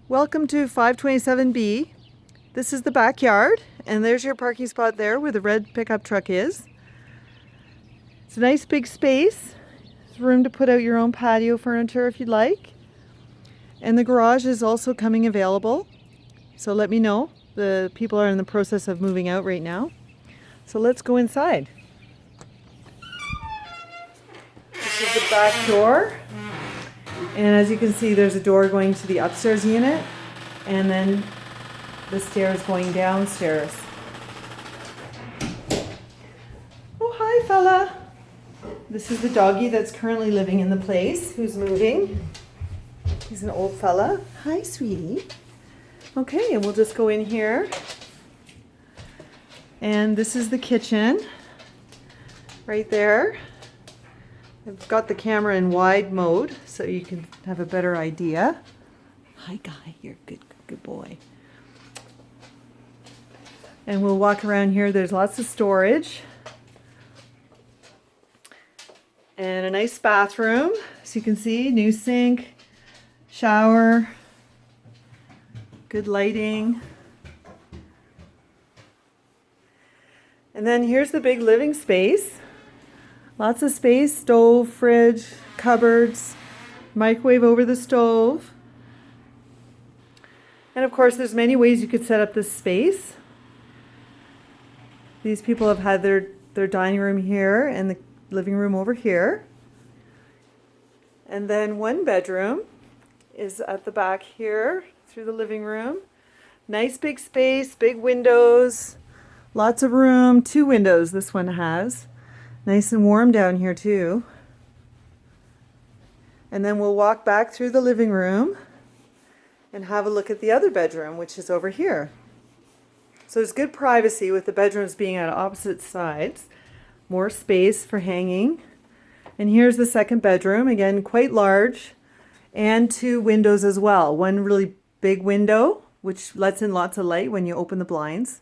Welcome to 527B. This is the backyard, and there's your parking spot there where the red pickup truck is. It's a nice big space. There's room to put out your own patio furniture if you'd like. And the garage is also coming available, so let me know. The people are in the process of moving out right now. So let's go inside. This is the back door. And as you can see, there's a door going to the upstairs unit, and then the stairs going downstairs. Oh, hi, fella. This is the doggy that's currently living in the place, who's moving. He's an old fella. Hi, sweetie. Okay, and we'll just go in here. And this is the kitchen, right there. I've got the camera in wide mode so you can have a better idea. Hi, Guy. You're a good boy. And we'll walk around here. There's lots of storage. And a nice bathroom. As you can see, new sink, shower, good lighting. And then here's the big living space. Lots of space, stove, fridge, cupboards, microwave over the stove. And of course, there's many ways you could set up this space. These people have had their dining room here and the living room over here. And then one bedroom is at the back here through the living room. Nice big space, big windows, lots of room, 2 windows this one has. Nice and warm down here too. And then we'll walk back through the living room and have a look at the other bedroom, which is over here. So there's good privacy with the bedrooms being at opposite sides. More space for hanging. And here's the second bedroom, again quite large, and 2 windows as well. One really big window, which lets in lots of light when you open the blinds.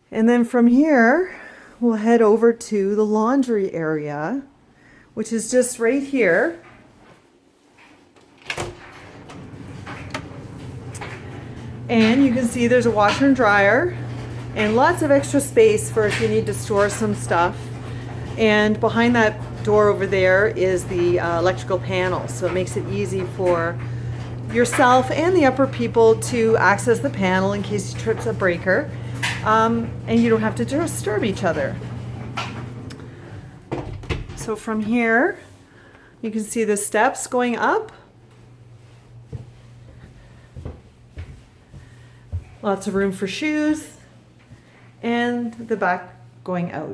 And then from here, we'll head over to the laundry area, which is just right here. And you can see there's a washer and dryer and lots of extra space for if you need to store some stuff. And behind that door over there is the electrical panel, so it makes it easy for yourself and the upper people to access the panel in case you trip a breaker. And you don't have to disturb each other. So from here, you can see the steps going up. Lots of room for shoes, and the back going out.